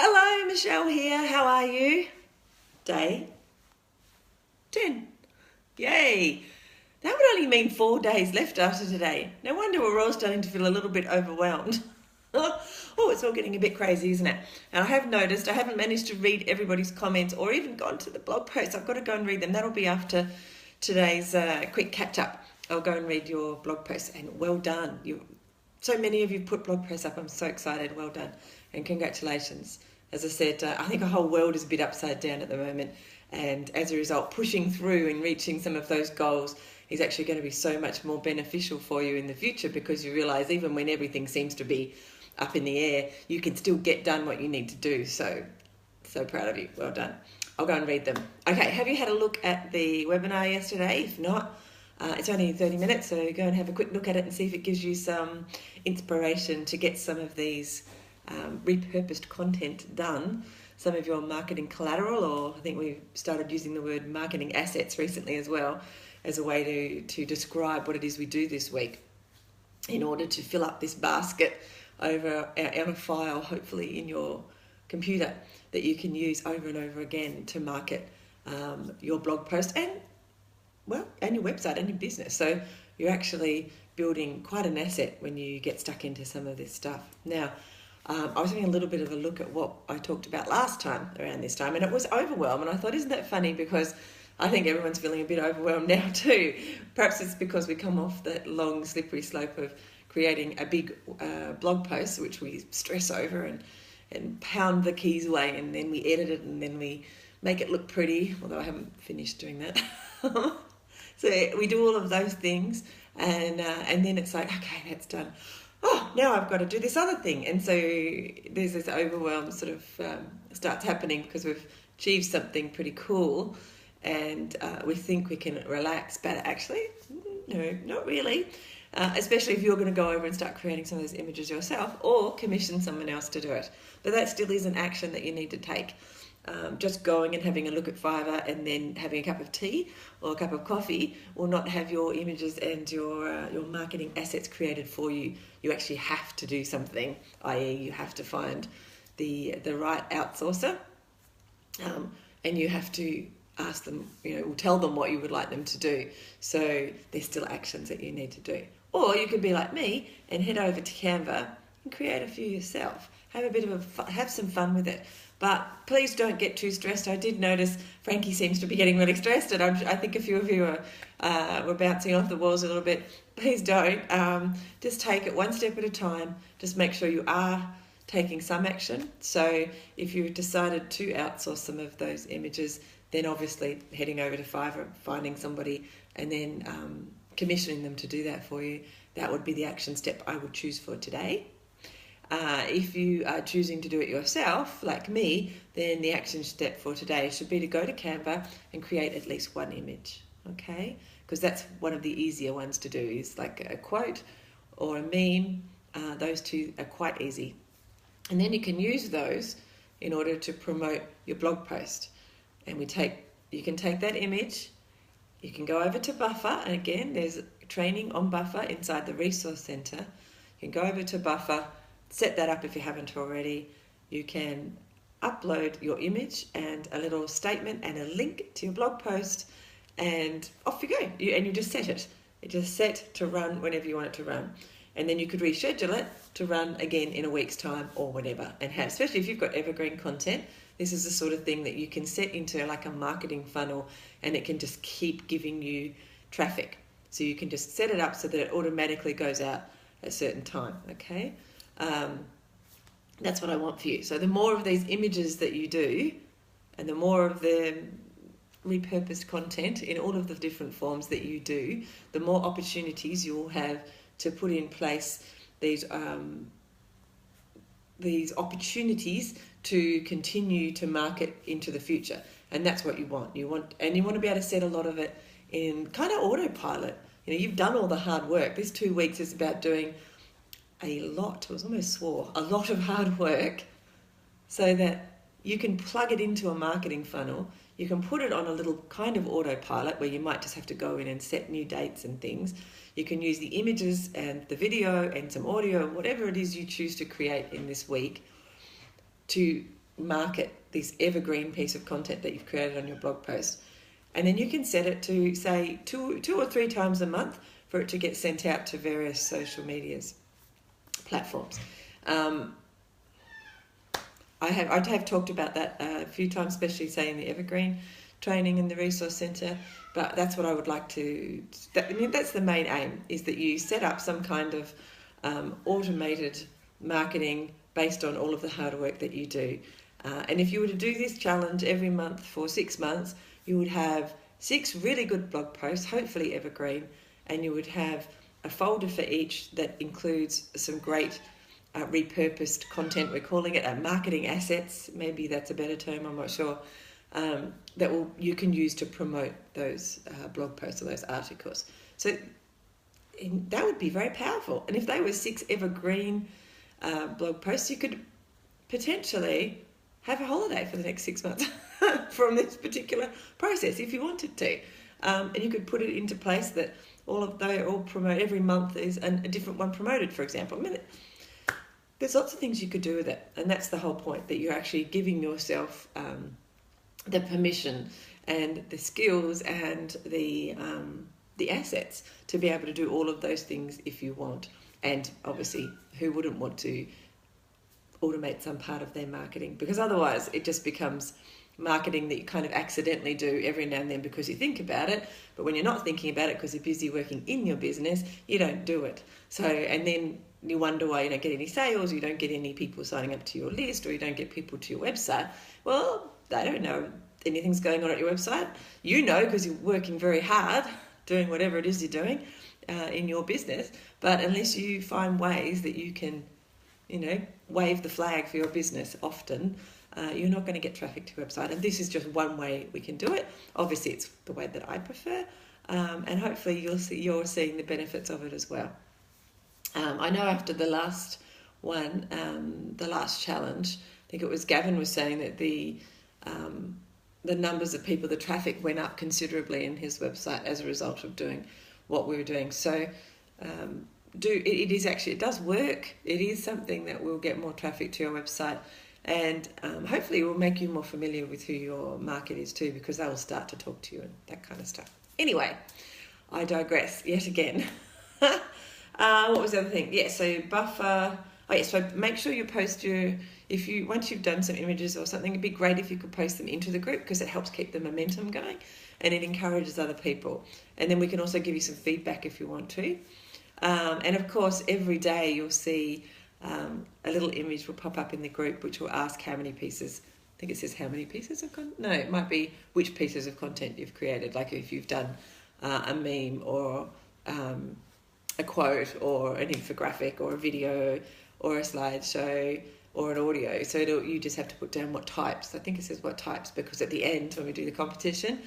Hello, Michelle here. How are you? Day 10. Yay! That would only mean 4 days left after today. No wonder we're all starting to feel a little bit overwhelmed. Oh, it's all getting a bit crazy, isn't it? And I have noticed I haven't managed to read everybody's comments or even gone to the blog posts. I've got to go and read them. That'll be after today's quick catch up. I'll go and read your blog posts. And well done. So many of you put blog posts up. I'm so excited. Well done. And congratulations. As I said, I think the whole world is a bit upside down at the moment. And as a result, pushing through and reaching some of those goals is actually going to be so much more beneficial for you in the future, because you realise even when everything seems to be up in the air, you can still get done what you need to do. So proud of you. Well done. I'll go and read them. Okay, have you had a look at the webinar yesterday? If not, it's only 30 minutes, so go and have a quick look at it and see if it gives you some inspiration to get some of these repurposed content done, some of your marketing collateral, or I think we've started using the word marketing assets recently as well, as a way to describe what it is we do this week in order to fill up this basket over on a file, hopefully in your computer, that you can use over and over again to market your blog post and your website and your business. So you're actually building quite an asset when you get stuck into some of this stuff. Now, I was having a little bit of a look at what I talked about last time around this time, and it was overwhelm. And I thought, isn't that funny? Because I think everyone's feeling a bit overwhelmed now too. Perhaps it's because we come off that long, slippery slope of creating a big blog post, which we stress over and pound the keys away, and then we edit it, and then we make it look pretty, although I haven't finished doing that. So we do all of those things, and then it's like, okay, that's done. Oh, now I've got to do this other thing. And so there's this overwhelm sort of starts happening because we've achieved something pretty cool, and we think we can relax, but actually, no, not really. Especially if you're going to go over and start creating some of those images yourself or commission someone else to do it. But that still is an action that you need to take. Just going and having a look at Fiverr and then having a cup of tea or a cup of coffee will not have your images and your marketing assets created for you. You actually have to do something, i.e. you have to find the right outsourcer, and you have to ask them, or tell them what you would like them to do. So there's still actions that you need to do. Or you could be like me and head over to Canva and create a few yourself. Have some fun with it. But please don't get too stressed. I did notice Frankie seems to be getting really stressed, and I think a few of you were bouncing off the walls a little bit. Please don't. Just take it one step at a time. Just make sure you are taking some action. So if you've decided to outsource some of those images, then obviously heading over to Fiverr, finding somebody, and then commissioning them to do that for you, that would be the action step I would choose for today. If you are choosing to do it yourself, like me, then the action step for today should be to go to Canva and create at least one image, okay? Because that's one of the easier ones to do, is like a quote or a meme. Those two are quite easy. And then you can use those in order to promote your blog post. And you can take that image, you can go over to Buffer, and again, there's training on Buffer inside the Resource Centre. You can go over to Buffer, set that up if you haven't already. You can upload your image and a little statement and a link to your blog post, and off you go. And you just set it. It's just set to run whenever you want it to run. And then you could reschedule it to run again in a week's time or whatever. And especially if you've got evergreen content, this is the sort of thing that you can set into like a marketing funnel, and it can just keep giving you traffic. So you can just set it up so that it automatically goes out at a certain time, okay? That's what I want for you. So the more of these images that you do, and the more of the repurposed content in all of the different forms that you do, the more opportunities you'll have to put in place these opportunities to continue to market into the future. And that's what you want. You want to be able to set a lot of it in kind of autopilot. You've done all the hard work. This 2 weeks is about doing a lot of hard work, so that you can plug it into a marketing funnel. You can put it on a little kind of autopilot where you might just have to go in and set new dates and things. You can use the images and the video and some audio, whatever it is you choose to create in this week, to market this evergreen piece of content that you've created on your blog post. And then you can set it to, say, two or three times a month for it to get sent out to various social medias platforms. I have talked about that a few times, especially, say, in the Evergreen training in the Resource Centre, but that's what I would like to... that's the main aim, is that you set up some kind of automated marketing based on all of the hard work that you do. And if you were to do this challenge every month for 6 months, you would have 6 really good blog posts, hopefully evergreen, and you would have a folder for each that includes some great repurposed content. We're calling it marketing assets. Maybe that's a better term, I'm not sure. That you can use to promote those blog posts or those articles. So that would be very powerful. And if they were 6 evergreen blog posts, you could potentially have a holiday for the next 6 months from this particular process if you wanted to. And you could put it into place that they all promote every month is a different one promoted, for example. I mean, there's lots of things you could do with it, and that's the whole point, that you're actually giving yourself the permission and the skills and the assets to be able to do all of those things if you want. And obviously, who wouldn't want to automate some part of their marketing? Because otherwise it just becomes marketing that you kind of accidentally do every now and then because you think about it, but when you're not thinking about it because you're busy working in your business, you don't do it. So, and then you wonder why you don't get any sales, you don't get any people signing up to your list, or you don't get people to your website. Well, they don't know anything's going on at your website. You know, because you're working very hard doing whatever it is you're doing in your business. But unless you find ways that you can, wave the flag for your business often, you're not going to get traffic to your website. And this is just one way we can do it. Obviously, it's the way that I prefer. And hopefully you're seeing the benefits of it as well. I know after the last one, the last challenge, I think it was Gavin was saying that the numbers of people, the traffic went up considerably in his website as a result of doing what we were doing. So it does work. It is something that will get more traffic to your website, and hopefully it will make you more familiar with who your market is too, because they will start to talk to you and that kind of stuff. Anyway, I digress yet again. What was the other thing? Yeah, so buffer. Oh yeah, so make sure you post once you've done some images or something, it'd be great if you could post them into the group, because it helps keep the momentum going and it encourages other people. And then we can also give you some feedback if you want to. And of course, every day you'll see a little image will pop up in the group which will ask how many pieces. I think it says how many pieces of content. No, it might be which pieces of content you've created. Like if you've done a meme or a quote or an infographic or a video or a slideshow or an audio. So you just have to put down what types. I think it says what types, because at the end when we do the competition,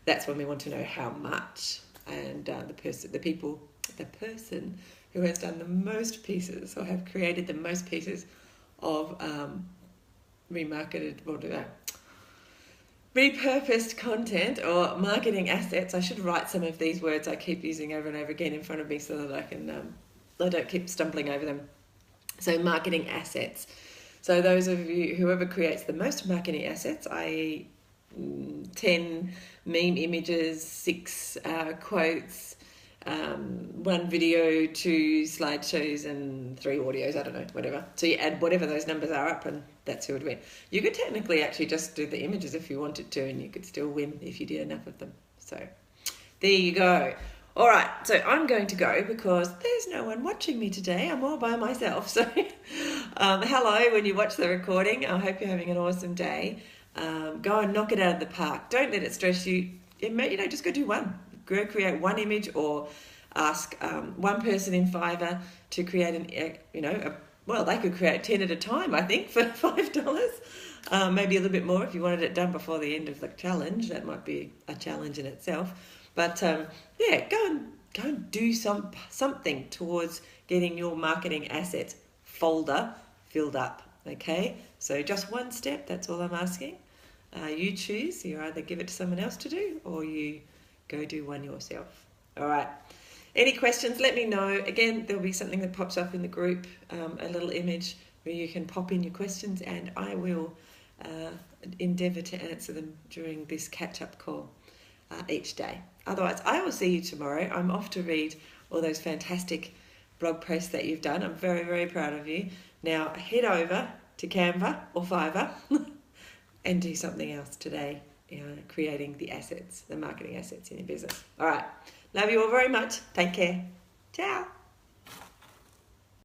that's when we want to know how much. And the person who has done the most pieces or have created the most pieces of repurposed content or marketing assets. I should write some of these words I keep using over and over again in front of me so that I don't keep stumbling over them. So marketing assets. So those of you, whoever creates the most marketing assets, i.e. 10 meme images, 6 quotes, 1 video, 2 slideshows and 3 audios, I don't know, whatever. So you add whatever those numbers are up and that's who would win. You could technically actually just do the images if you wanted to, and you could still win if you did enough of them. So there you go. All right, so I'm going to go because there's no one watching me today. I'm all by myself. So hello when you watch the recording. I hope you're having an awesome day. Go and knock it out of the park. Don't let it stress you. Just go do one. Go create 1 image, or ask one person in Fiverr to create they could create 10 at a time, I think, for $5. Maybe a little bit more if you wanted it done before the end of the challenge. That might be a challenge in itself. But go and do something towards getting your marketing assets folder filled up. Okay, so just one step. That's all I'm asking. You choose. You either give it to someone else to do, or you go do one yourself. All right. Any questions? Let me know. Again, there'll be something that pops up in the group, a little image where you can pop in your questions, and I will endeavour to answer them during this catch-up call each day. Otherwise, I will see you tomorrow. I'm off to read all those fantastic blog posts that you've done. I'm very, very proud of you. Now head over to Canva or Fiverr and do something else today, creating the assets, the marketing assets in your business. All right. Love you all very much. Take care. Ciao.